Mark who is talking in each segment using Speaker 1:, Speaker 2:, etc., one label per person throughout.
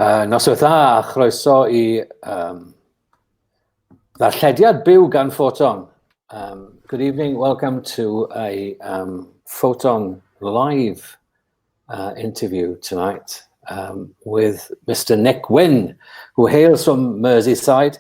Speaker 1: Nos oedd dda a chroeso i ddarllediad byw gan Ffoton. Good evening, welcome to a Ffoton live interview tonight with Mr. Nick Wynne, who hails from Merseyside.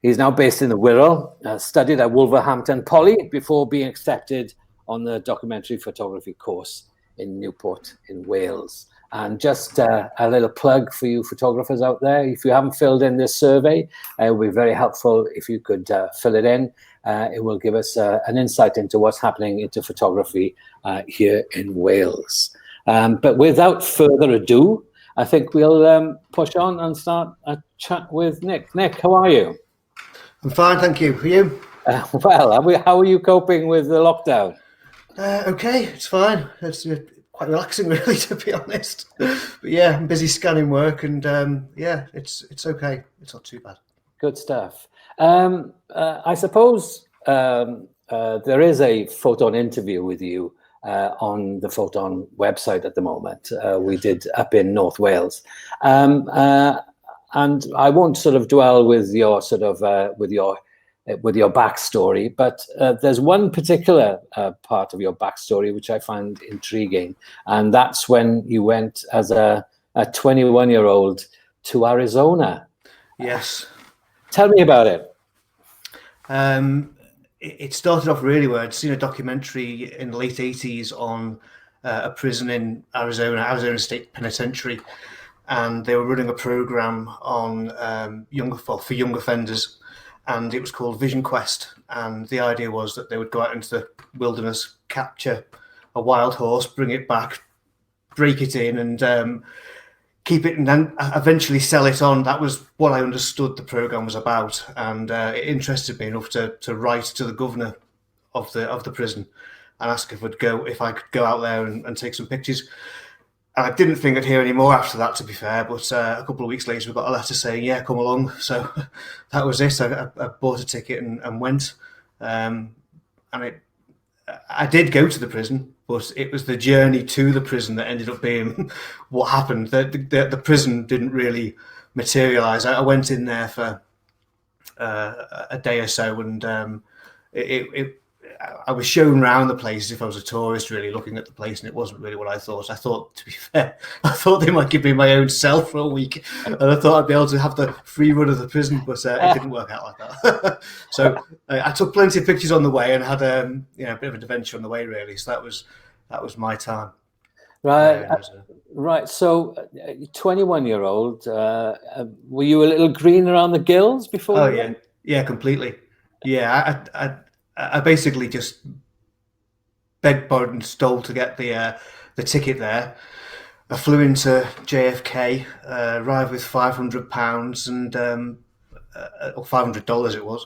Speaker 1: He's now based in the Wirral, studied at Wolverhampton Poly before being accepted on the documentary photography course in Newport in Wales. And just a little plug for you photographers out there. If you haven't filled in this survey, it would be very helpful if you could fill it in. It will give us an insight into what's happening into photography here in Wales. But without further ado, I think we'll push on and start a chat with Nick. Nick, how are you?
Speaker 2: I'm fine, thank you. Are you?
Speaker 1: Well, how are you coping with the lockdown?
Speaker 2: Okay, it's fine. It's quite relaxing, really, to be honest. But yeah, I'm busy scanning work, and yeah, it's okay. It's not too bad.
Speaker 1: Good stuff. I suppose there is a Ffoton interview with you on the Ffoton website at the moment. We did up in North Wales, and I won't sort of dwell with your sort of with your backstory, but there's one particular part of your backstory which I find intriguing, and that's when you went as a 21-year-old to Arizona.
Speaker 2: Yes.
Speaker 1: Tell me about it.
Speaker 2: It started off really well. I'd seen a documentary in the late 80s on a prison in Arizona State Penitentiary, and they were running a program on for young offenders. And it was called Vision Quest. And the idea was that they would go out into the wilderness, capture a wild horse, bring it back, break it in, and keep it, and then eventually sell it on. That was what I understood the program was about. And it interested me enough to write to the governor of the prison and ask if I could go out there and take some pictures. And I didn't think I'd hear any more after that, to be fair, but a couple of weeks later we got a letter saying, yeah, come along. So that was it. I bought a ticket and went. And I did go to the prison, but it was the journey to the prison that ended up being what happened. The prison didn't really materialise. I went in there for a day or so, and I was shown around the place as if I was a tourist, really looking at the place, and it wasn't really what I thought. I thought, to be fair, they might give me my own cell for a week, and I thought I'd be able to have the free run of the prison, but it didn't work out like that. So I took plenty of pictures on the way and had a bit of an adventure on the way, really. So that was my time.
Speaker 1: Right, right. So, 21-year-old, were you a little green around the gills before?
Speaker 2: Oh yeah, completely. Yeah, I basically just begged, borrowed, and stole to get the ticket there. I flew into JFK, arrived with £500 and or $500 it was,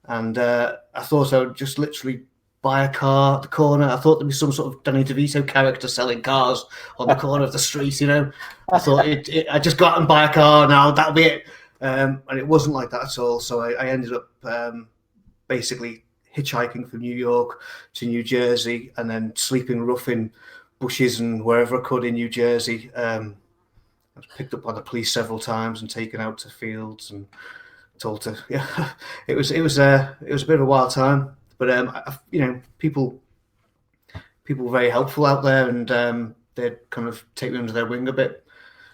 Speaker 2: and I thought I would just literally buy a car at the corner. I thought there'd be some sort of Danny DeVito character selling cars on the corner of the street. I thought I'd just go out and buy a car. Now that'll be it, and it wasn't like that at all. So I ended up basically hitchhiking from New York to New Jersey, and then sleeping rough in bushes and wherever I could in New Jersey. I was picked up by the police several times and taken out to fields and told to. Yeah, it was a bit of a wild time, but people were very helpful out there, and they'd kind of take me under their wing a bit.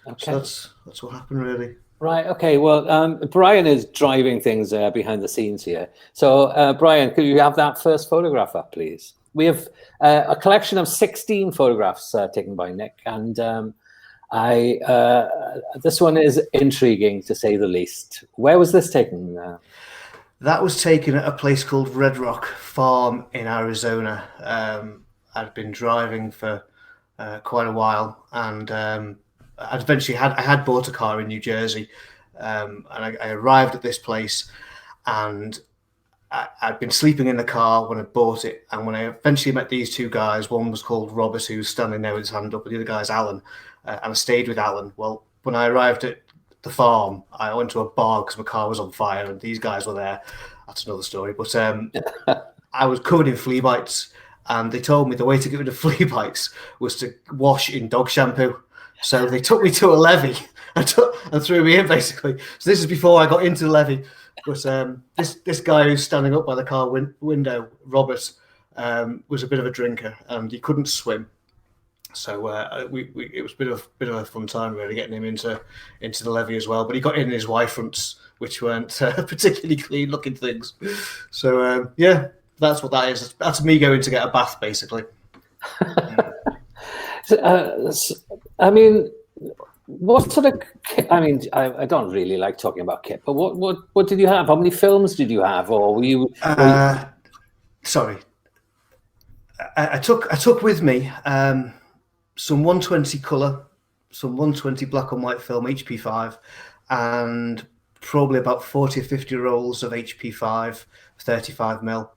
Speaker 2: Okay. So that's what happened, really.
Speaker 1: Right. Okay. Well, Brian is driving things behind the scenes here. So, Brian, could you have that first photograph up, please? We have a collection of 16 photographs taken by Nick, and this one is intriguing to say the least. Where was this taken?
Speaker 2: That was taken at a place called Red Rock Farm in Arizona. I'd been driving for quite a while, and I had bought a car in New Jersey, and I arrived at this place, and I'd been sleeping in the car when I bought it. And when I eventually met these two guys, one was called Robert, who's standing there with his hand up, and the other guy's Alan, and I stayed with Alan. Well, when I arrived at the farm, I went to a bar because my car was on fire, and these guys were there. That's another story. But I was covered in flea bites, and they told me the way to get rid of flea bites was to wash in dog shampoo. So they took me to a levee and threw me in basically. So this is before I got into the levee. But this guy who's standing up by the car window, Robert, was a bit of a drinker and he couldn't swim. So it was a bit of a fun time really getting him into the levee as well. But he got in his Y fronts, which weren't particularly clean looking things. So yeah, that's what that is. That's me going to get a bath basically.
Speaker 1: I mean, what sort of? I mean, I don't really like talking about kit, but what did you have? How many films did you have, or were you?
Speaker 2: Sorry, I took with me some 120 colour, some 120 black and white film HP5, and probably about 40 or 50 rolls of HP5 35mm,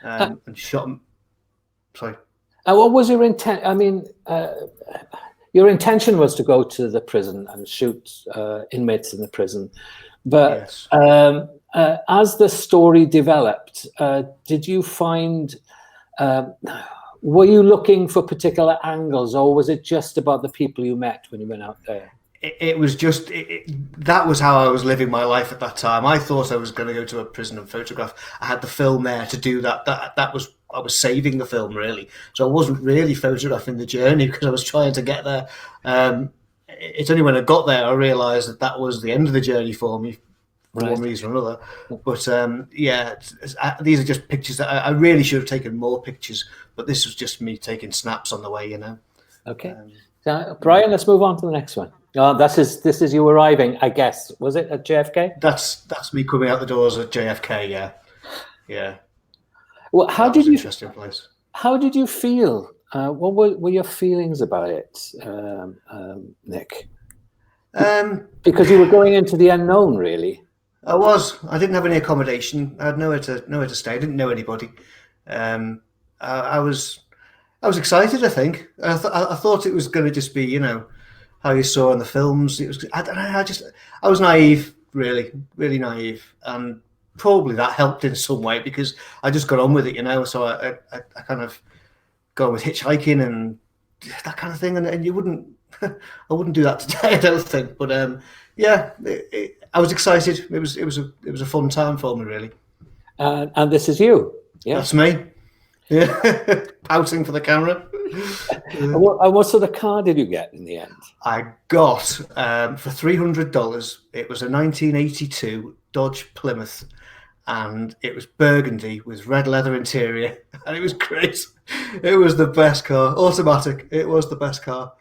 Speaker 2: and shot them. Sorry.
Speaker 1: What was your intent? I mean, your intention was to go to the prison and shoot inmates in the prison, but yes. As the story developed, did you find? Were you looking for particular angles, or was it just about the people you met when you went out there?
Speaker 2: It was just that was how I was living my life at that time. I thought I was going to go to a prison and photograph. I had the film there to do that. That was I was saving the film really. So I wasn't really photographing the journey because I was trying to get there. It's only when I got there I realised that was the end of the journey for me. For one reason or another, but yeah, these are just pictures that I really should have taken more pictures, but this was just me taking snaps on the way, you know.
Speaker 1: Okay, so, Brian, let's move on to the next one. This is you arriving, I guess. Was it at JFK?
Speaker 2: That's me coming out the doors at JFK. Yeah.
Speaker 1: Well, how did you?
Speaker 2: Interesting place.
Speaker 1: How did you feel? What were your feelings about it, Nick? Because you were going into the unknown, really.
Speaker 2: I didn't have any accommodation. I had nowhere to stay. I didn't know anybody. I was excited. I think I thought it was going to just be, you know, how you saw in the films. It was. I don't know. I was naive, really naive, and probably that helped in some way because I just got on with it, you know. So I kind of go on with hitchhiking and that kind of thing, and you wouldn't. I wouldn't do that today, I don't think. But yeah, I was excited. It was a fun time for me, really.
Speaker 1: And this is you. Yeah,
Speaker 2: that's me. Yeah, pouting for the camera.
Speaker 1: And what sort of car did you get in the end?
Speaker 2: I got for $300. It was a 1982 Dodge Plymouth, and it was burgundy with red leather interior, and it was great. It was the best car, automatic. It was the best car.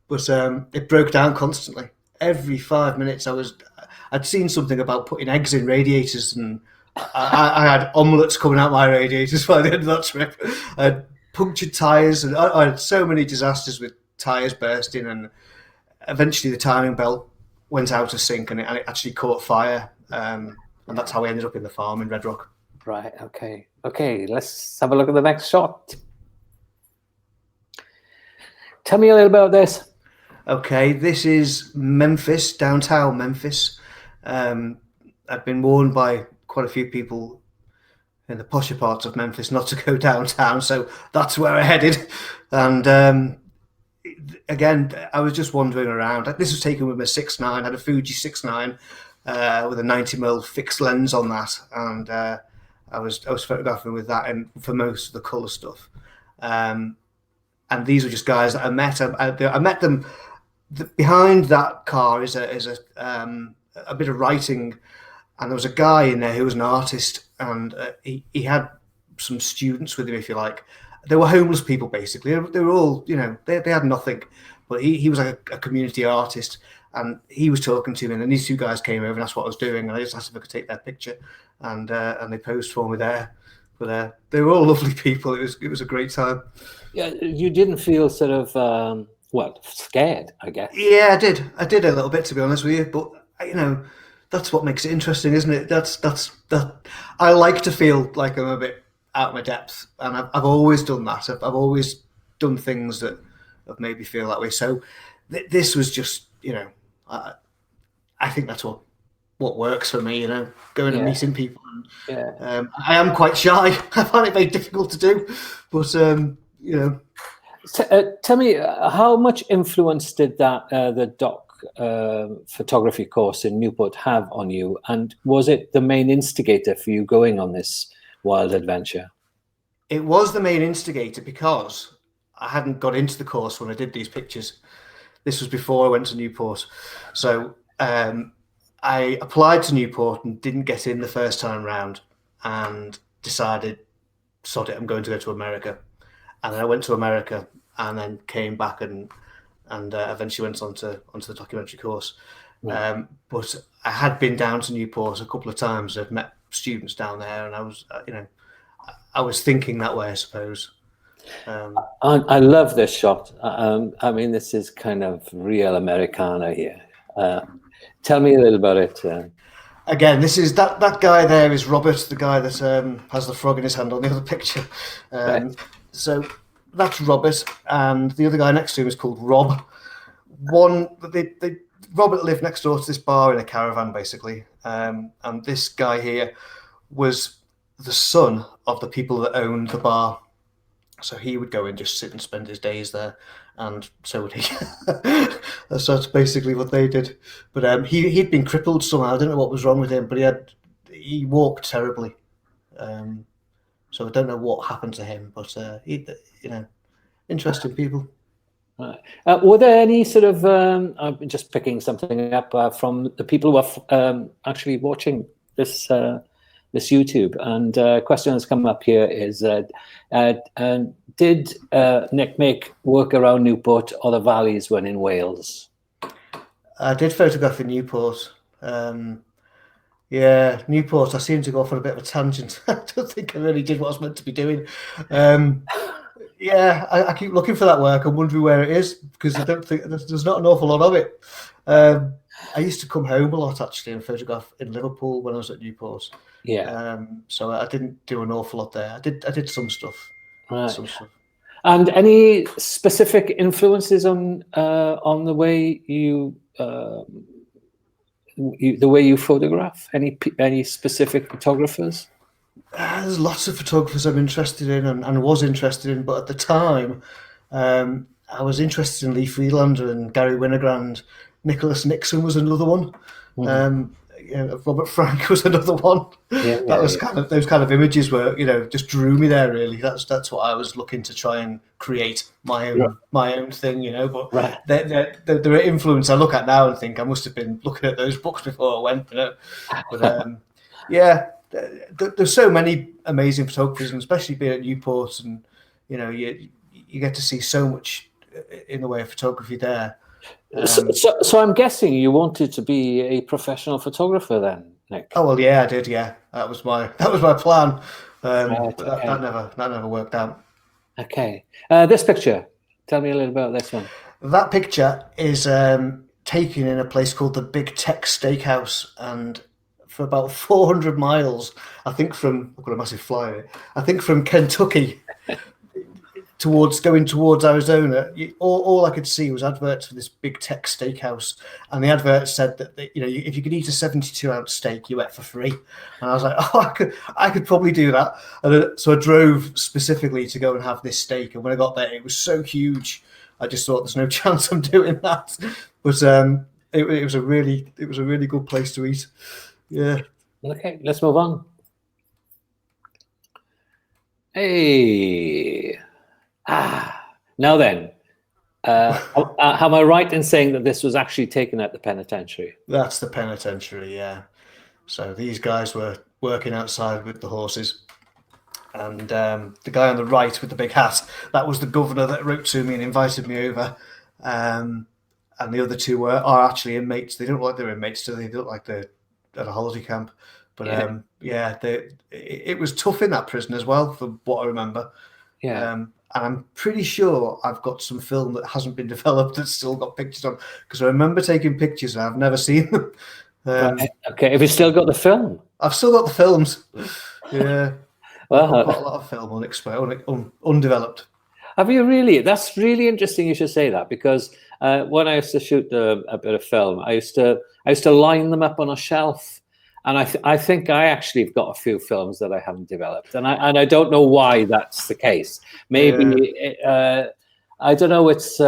Speaker 2: But it broke down constantly. Every 5 minutes, I'd seen something about putting eggs in radiators, and I had omelettes coming out my radiators by the end of that trip. I had punctured tyres, and I had so many disasters with tyres bursting, and eventually the timing belt went out of sync, and it actually caught fire, and that's how we ended up in the farm in Red Rock.
Speaker 1: Right. Okay. Let's have a look at the next shot. Tell me a little about this.
Speaker 2: Okay, this is Memphis, downtown Memphis. I've been warned by quite a few people in the posher parts of Memphis not to go downtown, so that's where I headed. And again, I was just wandering around. This was taken with my 6.9. I had a Fuji 6.9 with a 90mm fixed lens on that, and I was photographing with that, and for most of the colour stuff. And these were just guys that I met. I met them. Behind that car is a bit of writing, and there was a guy in there who was an artist, and he had some students with him, if you like. They were homeless people, basically. They were all, you know, they had nothing, but he was like a community artist, and he was talking to me, and then these two guys came over and asked what I was doing, and I just asked if I could take their picture, and they posed for me there. But they were all lovely people. It was a great time.
Speaker 1: Yeah, you didn't feel sort of scared, I guess.
Speaker 2: Yeah, I did a little bit, to be honest with you. But you know, that's what makes it interesting, isn't it? That's I like to feel like I'm a bit out of my depth, and I've always done that. I've always done things that have made me feel that way. So this was just, you know, I think that's what works for me. You know, going and meeting people. And, I am quite shy. I find it very difficult to do, but you know.
Speaker 1: Tell me, how much influence did that the doc photography course in Newport have on you? And was it the main instigator for you going on this wild adventure?
Speaker 2: It was the main instigator because I hadn't got into the course when I did these pictures. This was before I went to Newport. So I applied to Newport and didn't get in the first time round, and decided, sod it, I'm going to go to America. And then I went to America and then came back and eventually went onto the documentary course. Right. But I had been down to Newport a couple of times. I'd met students down there, and I was, I was thinking that way, I suppose.
Speaker 1: I love this shot. I mean, this is kind of real Americana here. Tell me a little about it.
Speaker 2: Again, this is that guy there is Robert, the guy that has the frog in his hand on the other picture. Right. So that's Robert, and the other guy next to him is called Rob. Robert lived next door to this bar in a caravan, basically, and this guy here was the son of the people that owned the bar. So he would go and just sit and spend his days there, and so would he. That's basically what they did. But he'd been crippled somehow. I don't know what was wrong with him, but he walked terribly. So I don't know what happened to him, but interesting people.
Speaker 1: Right. Were there any sort of? I'm just picking something up from the people who are actually watching this YouTube, and a question that's come up here is: did Nick make work around Newport or the valleys when in Wales?
Speaker 2: I did photograph in Newport. Yeah, Newport. I seem to go off on a bit of a tangent. I don't think I really did what I was meant to be doing. Yeah, I keep looking for that work. I'm wondering where it is, because I don't think there's not an awful lot of it. I used to come home a lot, actually, and photograph in Liverpool when I was at Newport.
Speaker 1: Yeah.
Speaker 2: So I didn't do an awful lot there. I did some stuff.
Speaker 1: Right. Some stuff. And any specific influences on the way you the way you photograph? Any specific photographers?
Speaker 2: There's lots of photographers I'm interested in and was interested in, but at the time, I was interested in Lee Friedlander and Gary Winogrand. Nicholas Nixon was another one. Mm-hmm. Robert Frank was another one. Those kind of images were, just drew me there. Really, that's what I was looking to try and create my own thing. But right. They're influence I look at now and think I must have been looking at those books before I went. But there's so many amazing photographers, and especially being at Newport, and you get to see so much in the way of photography there.
Speaker 1: So I'm guessing you wanted to be a professional photographer then, Nick?
Speaker 2: Oh well, yeah, I did. Yeah, that was my plan. Right, but okay. that never worked out.
Speaker 1: Okay, this picture. Tell me a little about this one.
Speaker 2: That picture is taken in a place called the Big Tex Steakhouse, and for about 400 miles, I think I've got a massive flyer. I think from Kentucky. Going towards Arizona, all I could see was adverts for this Big Tex Steakhouse, and the advert said that if you could eat a 72-ounce steak, you ate for free. And I was like, I could probably do that. And so I drove specifically to go and have this steak. And when I got there, it was so huge, I just thought there's no chance I'm doing that. But it was a really good place to eat. Yeah.
Speaker 1: Okay, let's move on. Hey. Now then, am I right in saying that this was actually taken at the penitentiary?
Speaker 2: That's the penitentiary, yeah. So these guys were working outside with the horses, and the guy on the right with the big hat, that was the governor that wrote to me and invited me over. And the other two are actually inmates. They don't look like they're inmates, do they? They look like they're at a holiday camp. But it was tough in that prison as well, from what I remember.
Speaker 1: Yeah.
Speaker 2: And I'm pretty sure I've got some film that hasn't been developed that's still got pictures on, because I remember taking pictures and I've never seen them.
Speaker 1: Right. Okay, have you still got the film?
Speaker 2: I've still got the films. Yeah.
Speaker 1: Well,
Speaker 2: I've got quite a lot of film undeveloped.
Speaker 1: Have you really? That's really interesting you should say that, because when I used to shoot a bit of film, I used to line them up on a shelf. And I think I actually have got a few films that I haven't developed, and I don't know why that's the case. Maybe I don't know. It's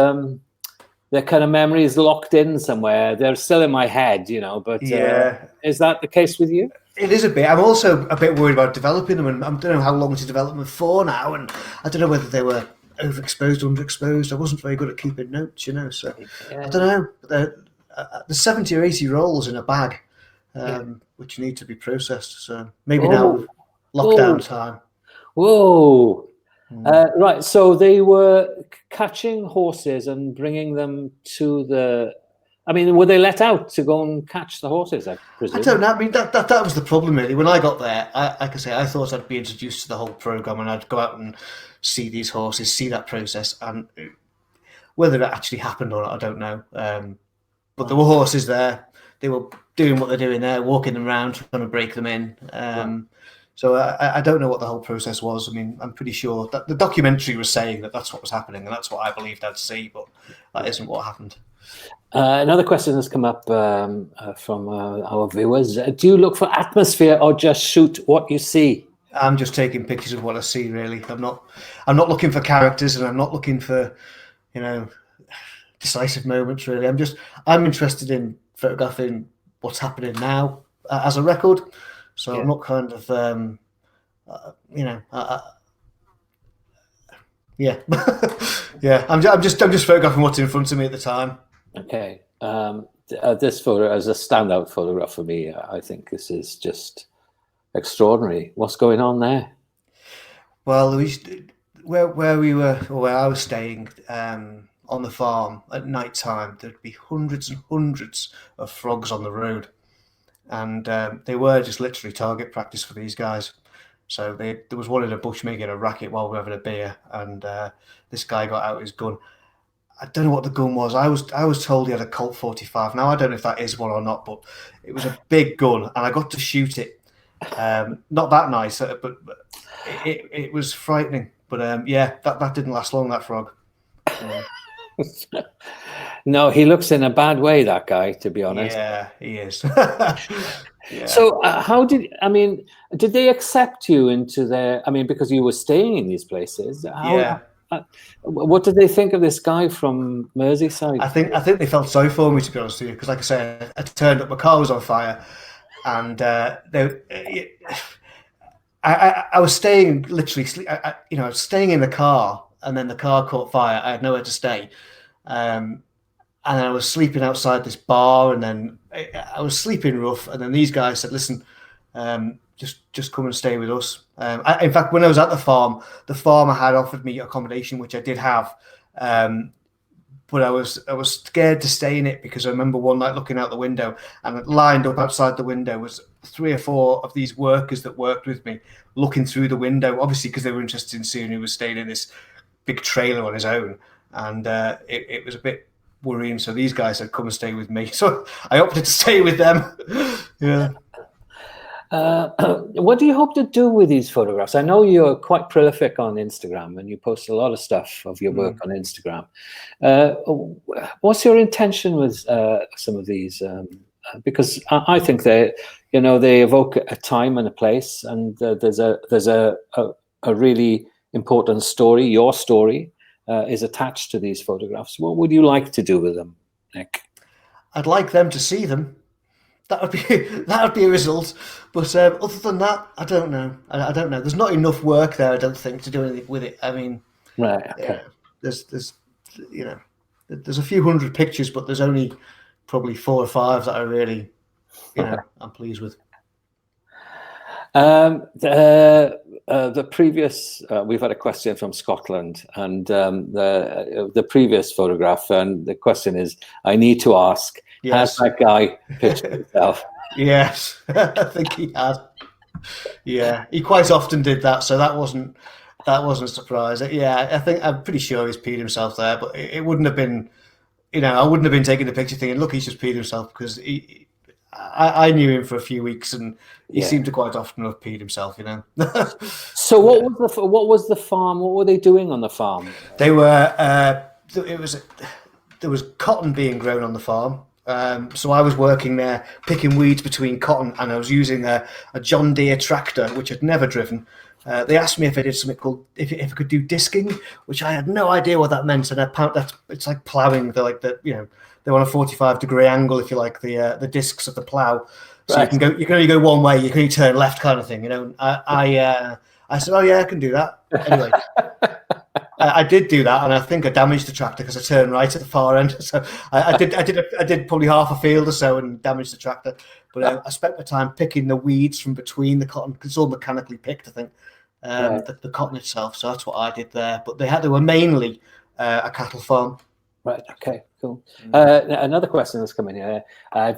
Speaker 1: their kind of memories locked in somewhere. They're still in my head, you know. But
Speaker 2: Yeah.
Speaker 1: is that the case with you?
Speaker 2: It is a bit. I'm also a bit worried about developing them, and I don't know how long to develop them for now, and I don't know whether they were overexposed, underexposed. I wasn't very good at keeping notes, you know, so I don't know. There's 70 or 80 rolls in a bag, which need to be processed, so maybe now lockdown time.
Speaker 1: Whoa. Right, so they were catching horses and bringing them to the... I mean, were they let out to go and catch the horses, I presume?
Speaker 2: I don't know. I mean, that was the problem, really. When I got there, like I say, I thought I'd be introduced to the whole programme and I'd go out and see these horses, see that process, and whether it actually happened or not, I don't know. But there were horses there. They were doing what they're doing there, walking them around, trying to break them in. So I don't know what the whole process was. I mean, I'm pretty sure that the documentary was saying that that's what was happening, and that's what I believed I'd see, but that isn't what happened.
Speaker 1: Another question has come up from our viewers. Do you look for atmosphere or just shoot what you see?
Speaker 2: I'm just taking pictures of what I see, really. I'm not looking for characters, and I'm not looking for, you know, decisive moments, really. I'm interested in photographing what's happening now as a record. So I'm not kind of, you know, yeah. I'm just photographing what's in front of me at the time.
Speaker 1: Okay. This photo is a standout photograph for me. I think this is just extraordinary. What's going on there?
Speaker 2: Well, where we were, or where I was staying on the farm at night time, there'd be hundreds and hundreds of frogs on the road. And they were just literally target practice for these guys. So there was one in a bush making a racket while we were having a beer, and this guy got out his gun. I don't know what the gun was. I was told he had a Colt 45. Now I don't know if that is one or not, but it was a big gun, and I got to shoot it. Not that nice, but it was frightening. But yeah, that didn't last long. That frog.
Speaker 1: No, he looks in a bad way, that guy, to be honest.
Speaker 2: Yeah, he is. Yeah.
Speaker 1: So did they accept you into their... I mean, because you were staying in these places. What did they think of this guy from Merseyside?
Speaker 2: I think they felt sorry for me, to be honest with you, because like I said, I turned up, my car was on fire, and I was staying literally, I was staying in the car, and then the car caught fire. I had nowhere to stay, and I was sleeping outside this bar, and then I was sleeping rough, and then these guys said, "Listen, just come and stay with us." In fact, when I was at the farmer had offered me accommodation, which I did have, but I was scared to stay in it, because I remember one night looking out the window, and lined up outside the window was 3 or 4 of these workers that worked with me, looking through the window, obviously because they were interested in seeing who was staying in this big trailer on his own, and it was a bit worrying. So these guys said, "Come and stay with me." So I opted to stay with them. Yeah.
Speaker 1: What do you hope to do with these photographs? I know you're quite prolific on Instagram, and you post a lot of stuff of your work on Instagram. What's your intention with some of these? Because I think they evoke a time and a place, and there's a really important story. Your story is attached to these photographs. What would you like to do with them, Nick?
Speaker 2: I'd like them to see them. That would be a result. But other than that, I don't know. I don't know. There's not enough work there, I don't think, to do anything with it. I mean,
Speaker 1: right. Okay.
Speaker 2: There's a few hundred pictures, but there's only probably 4 or 5 that I really, I'm pleased with. The previous, we've had a question from Scotland, and the previous photograph, and the question is, I need to ask, has that guy pictured himself? Yes, I think he had. Yeah, he quite often did that, so that wasn't a surprise. Yeah, I'm pretty sure he's peed himself there, but it wouldn't have been, I wouldn't have been taking the picture thinking, look, he's just peed himself, because I knew him for a few weeks, and he seemed to quite often have peed himself,
Speaker 1: So what was the farm? What were they doing on the farm?
Speaker 2: They were there was cotton being grown on the farm. So I was working there picking weeds between cotton, and I was using a John Deere tractor, which I'd never driven, They asked me if I did something called if I could do disking, which I had no idea what that meant. And it's like ploughing. They're like they're on a 45-degree angle, if you like, the discs of the plough. So you can only go one way. You can only turn left, kind of thing. I said, oh yeah, I can do that. Anyway, I did do that, and I think I damaged the tractor because I turned right at the far end. So I did probably half a field or so and damaged the tractor. But I spent my time picking the weeds from between the cotton because it's all mechanically picked, I think, the cotton itself. So that's what I did there. But they were mainly a cattle farm.
Speaker 1: Right. Okay. Cool. Another question that's coming here.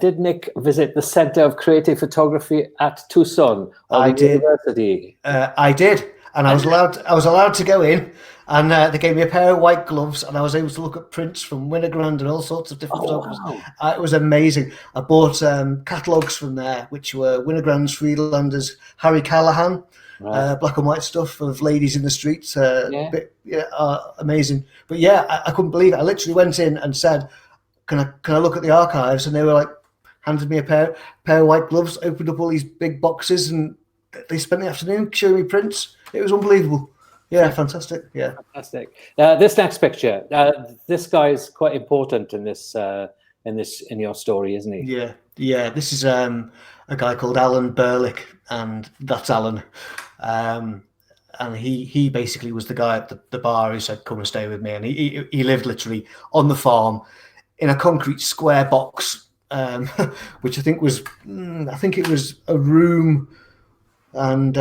Speaker 1: Did Nick visit the Center of Creative Photography at Tucson University?
Speaker 2: I did, and I was allowed to go in, and they gave me a pair of white gloves, and I was able to look at prints from Winogrand and all sorts of different photographers. Wow. It was amazing. I bought catalogues from there, which were Winogrand's, Friedlander's, Harry Callahan. Right. Black and white stuff of ladies in the streets, amazing. But yeah, I couldn't believe it. I literally went in and said, "Can I look at the archives?" And they were like, handed me a pair of white gloves, opened up all these big boxes, and they spent the afternoon showing me prints. It was unbelievable. Yeah, fantastic. Yeah,
Speaker 1: fantastic. This next picture, this guy is quite important in your story, isn't he?
Speaker 2: Yeah. This is a guy called Alan Burlick, and that's Alan. And he basically was the guy at the bar who said, "Come and stay with me." And he lived literally on the farm in a concrete square box, which I think it was a room, and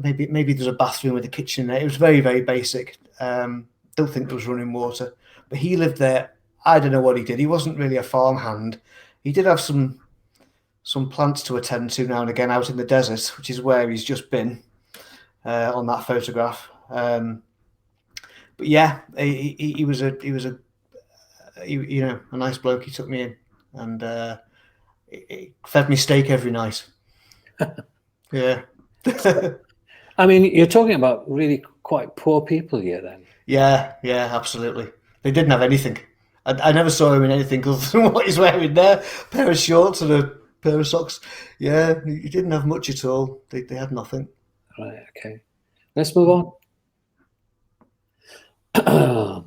Speaker 2: maybe there's a bathroom with a kitchen in there. It was very, very basic. Don't think there was running water, but he lived there. I don't know what he did. He wasn't really a farmhand. He did have some plants to attend to now and again out in the desert, which is where he's just been on that photograph. But yeah, he was a nice bloke. He took me in and he fed me steak every night. Yeah.
Speaker 1: I mean, you're talking about really quite poor people here then.
Speaker 2: Yeah, absolutely. They didn't have anything. I never saw him in anything other than what he's wearing there. A pair of shorts and a pair of socks. Yeah, he didn't have much at all. They had nothing.
Speaker 1: Right, okay. Let's move on.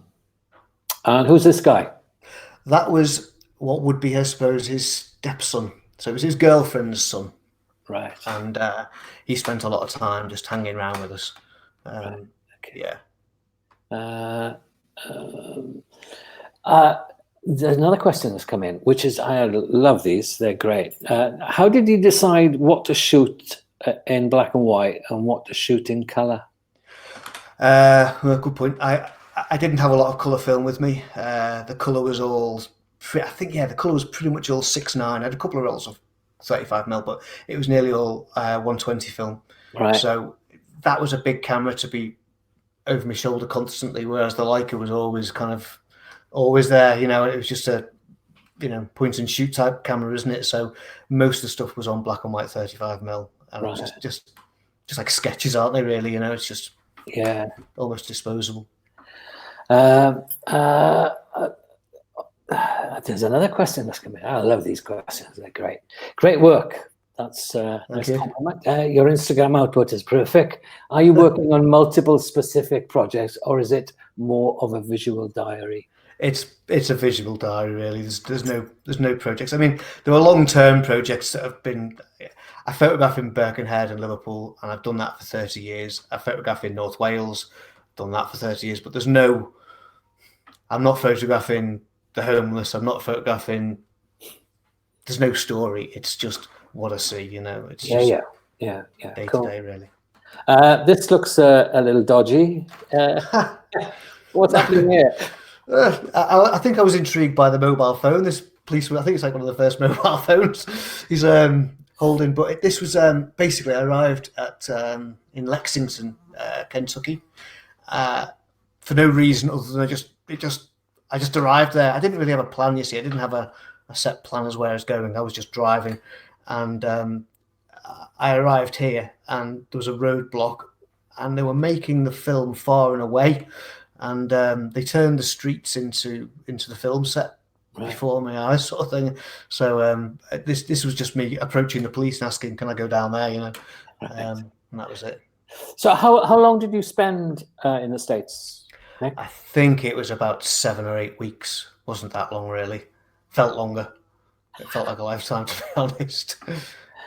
Speaker 1: And who's this guy?
Speaker 2: That was what would be, I suppose, his stepson. So it was his girlfriend's son.
Speaker 1: Right.
Speaker 2: And he spent a lot of time just hanging around with us.
Speaker 1: Right. Okay.
Speaker 2: Yeah.
Speaker 1: There's another question that's come in, which is, I love these. They're great. How did you decide what to shoot in black and white and what to shoot in color?
Speaker 2: Well, good point. I didn't have a lot of color film with me. The color was all, I think, the color was pretty much all 6:9. I had a couple of rolls of 35mm, but it was nearly all 120 film.
Speaker 1: Right.
Speaker 2: So that was a big camera to be over my shoulder constantly, whereas the Leica was always there. It was just a point and shoot type camera, isn't it? So most of the stuff was on black and white 35mm, and right. It was just like sketches, aren't they? Really, it's just almost disposable.
Speaker 1: There's another question that's coming. I love these questions. They're great work. That's nice compliment. Your Instagram output is prolific. Are you working on multiple specific projects, or is it more of a visual diary?
Speaker 2: It's a visual diary, really. There's no projects. I mean, there are long-term projects that have been. I photograph in Birkenhead and Liverpool, and I've done that for 30 years. I photograph in North Wales, done that for 30 years. But I'm not photographing the homeless. I'm not photographing. There's no story. It's just what I see. It's just day to day, really.
Speaker 1: This looks a little dodgy. What's happening here?
Speaker 2: I think I was intrigued by the mobile phone. This policeman, I think it's like one of the first mobile phones he's holding. But this was basically, I arrived at in Lexington, Kentucky, for no reason other than I just arrived there. I didn't really have a plan. You see, I didn't have a set plan as where I was going. I was just driving, and I arrived here, and there was a roadblock, and they were making the film far and away. And they turned the streets into the film set before my eyes, sort of thing. So this was just me approaching the police and asking, "Can I go down there?" And that was it.
Speaker 1: So how long did you spend in the States, Nick?
Speaker 2: I think it was about 7 or 8 weeks. Wasn't that long, really. Felt longer. It felt like a lifetime, to be honest.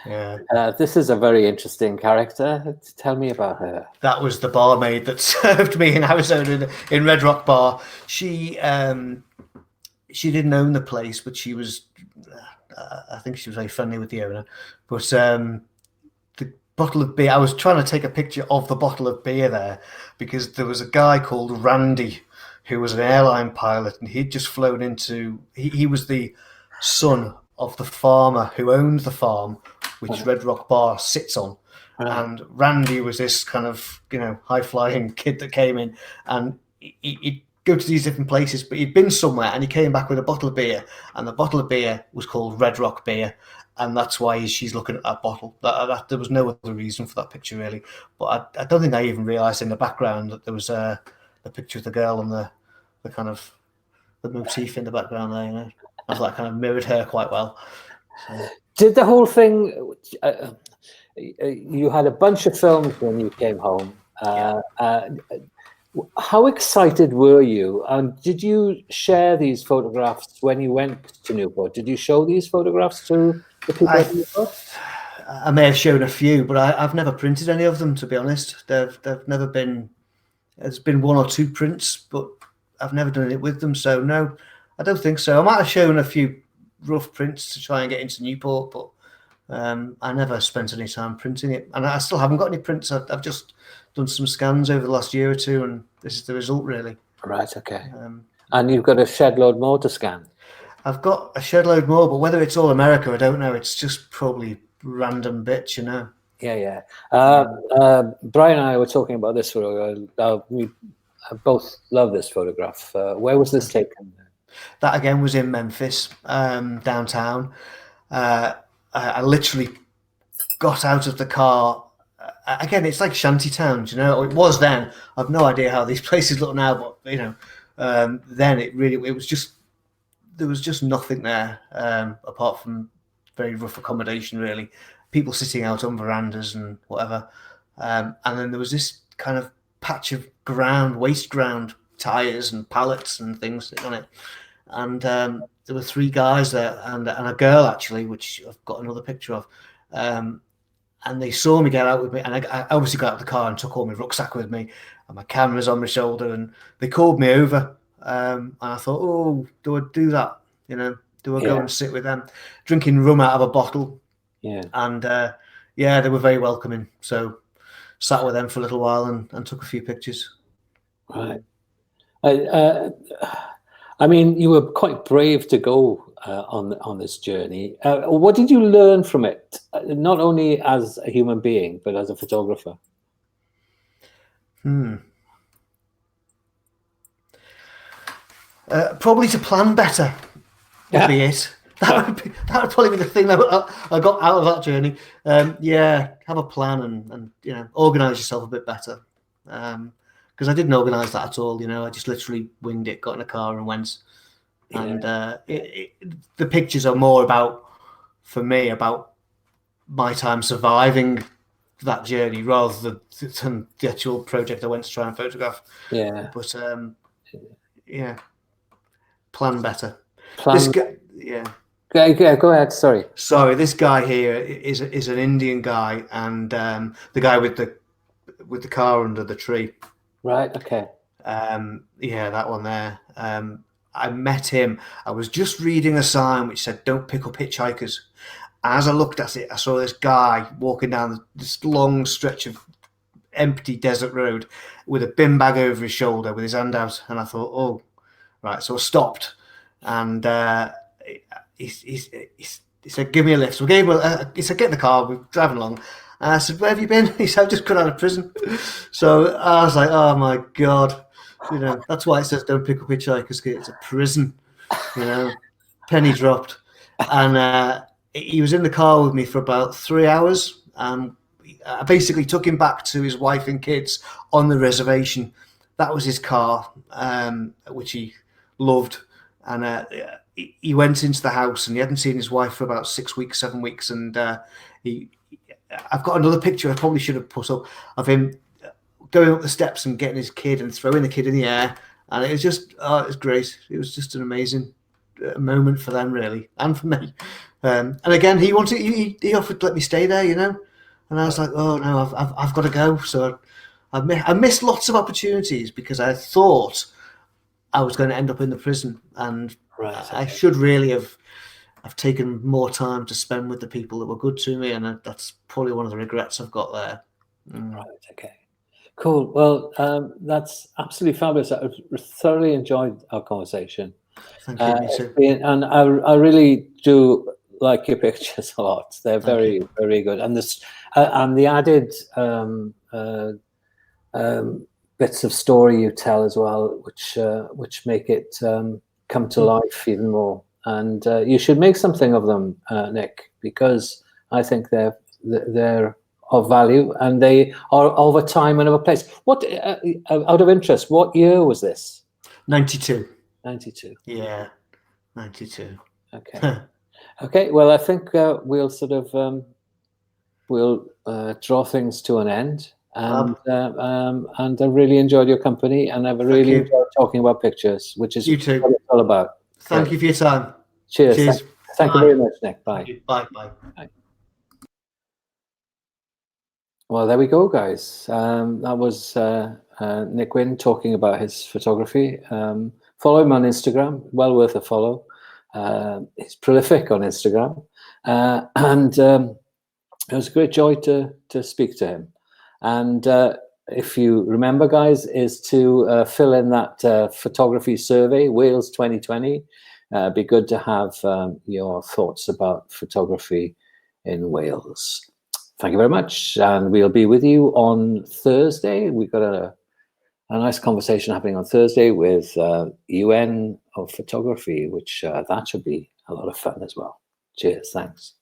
Speaker 2: Yeah.
Speaker 1: This is a very interesting character. Tell me about her.
Speaker 2: That was the barmaid that served me in Arizona in Red Rock Bar. She didn't own the place, but she was. I think she was very friendly with the owner. But the bottle of beer. I was trying to take a picture of the bottle of beer there because there was a guy called Randy who was an airline pilot, and he'd just flown into. He was the son of the farmer who owned the farm, which Red Rock Bar sits on. And Randy was this kind of, high-flying kid that came in, and he'd go to these different places, but he'd been somewhere, and he came back with a bottle of beer, and the bottle of beer was called Red Rock Beer, and that's why she's looking at that bottle. There was no other reason for that picture, really. But I don't think I even realised in the background that there was a picture of the girl and the kind of the motif in the background there, I thought that kind of mirrored her quite well. So.
Speaker 1: Did the whole thing... you had a bunch of films when you came home. How excited were you? And did you share these photographs when you went to Newport? Did you show these photographs to the people at Newport?
Speaker 2: I may have shown a few, but I've never printed any of them, to be honest. They've never been... There's been one or two prints, but I've never done it with them. So, no, I don't think so. I might have shown a few rough prints to try and get into Newport, but I never spent any time printing it, and I still haven't got any prints. I've just done some scans over the last year or two, and this is the result, really. Right.
Speaker 1: Okay. And you've got a shed load more to scan.
Speaker 2: I've got a shed load more, but whether it's all America, I don't know. It's just probably random bits,
Speaker 1: Yeah. Brian and I were talking about this for a while. We both love this photograph. Where was this taken?
Speaker 2: That again was in Memphis, downtown. I literally got out of the car. Again, it's like shanty towns, It was then. I've no idea how these places look now, but then it was just there was just nothing there apart from very rough accommodation, really. People sitting out on verandas and whatever, and then there was this kind of patch of waste ground, tires and pallets and things sitting on it, and there were three guys there and a girl, actually, which I've got another picture of. And they saw me get out with me. And I obviously got out of the car and took all my rucksack with me and my cameras on my shoulder. And they called me over. And I thought, oh, do I do that? Do I go and sit with them? Drinking rum out of a bottle.
Speaker 1: Yeah.
Speaker 2: And they were very welcoming. So sat with them for a little while and took a few pictures.
Speaker 1: Right. I mean, you were quite brave to go on this journey. What did you learn from it, not only as a human being, but as a photographer?
Speaker 2: Probably to plan better would be it. That would probably be the thing that I got out of that journey. Have a plan and organise yourself a bit better. Because I didn't organise that at all, I just literally winged it, got in a car and went. And the pictures are more about my time surviving that journey rather than the actual project I went to try and photograph.
Speaker 1: Yeah.
Speaker 2: But plan better.
Speaker 1: This guy, go ahead. Sorry,
Speaker 2: this guy here is an Indian guy, and the guy with the car under the tree.
Speaker 1: Right. Okay.
Speaker 2: That one there. I met him. I was just reading a sign which said, "Don't pick up hitchhikers." As I looked at it, I saw this guy walking down this long stretch of empty desert road with a bin bag over his shoulder with his hand out, and I thought, "Oh, right." So I stopped, and he said, "Give me a lift." So I gave him he said, "Get in the car. We're driving along." And I said, "Where have you been?" He said, "I've just got out of prison." So I was like, "Oh my God." That's why it says don't pick up hitchhikers. It's a prison, penny dropped. And he was in the car with me for about 3 hours. I basically took him back to his wife and kids on the reservation. That was his car, which he loved. And he went into the house, and he hadn't seen his wife for about 6 weeks, 7 weeks. And I've got another picture I probably should have put up of him going up the steps and getting his kid and throwing the kid in the air. And it was just, it was great. It was just an amazing moment for them, really, and for me. And again, he offered to let me stay there, you know. And I was like, oh no, I've got to go. So I missed lots of opportunities because I thought I was going to end up in the prison, and I should really have taken more time to spend with the people that were good to me, and that's probably one of the regrets I've got there.
Speaker 1: Right. Okay. Cool. Well, that's absolutely fabulous. I thoroughly enjoyed our conversation.
Speaker 2: Thank you. Me too.
Speaker 1: And I really do like your pictures a lot. They're very, very good. And this and the added bits of story you tell as well, which make it come to life even more. And you should make something of them, Nick, because I think they're of value, and they are of a time and of a place. What, out of interest, what year was this?
Speaker 2: 92.
Speaker 1: 92.
Speaker 2: Yeah, 92.
Speaker 1: Okay. Okay. Well, I think we'll sort of we'll draw things to an end. And I really enjoyed your company, and I've really enjoyed talking about pictures, which is
Speaker 2: you too.
Speaker 1: what it's all about.
Speaker 2: Thank you for your time.
Speaker 1: Cheers.
Speaker 2: Cheers.
Speaker 1: Thank you very much, Nick. Bye.
Speaker 2: Bye. Bye.
Speaker 1: Well, there we go, guys. That was Nick Wynne talking about his photography. Follow him on Instagram. Well worth a follow. He's prolific on Instagram. And it was a great joy to speak to him. And if you remember, guys, is to fill in that photography survey, Wales 2020. Be good to have your thoughts about photography in Wales. Thank you very much, and we'll be with you on Thursday. We've got a nice conversation happening on Thursday with UN of photography, which that should be a lot of fun as well. Cheers, thanks.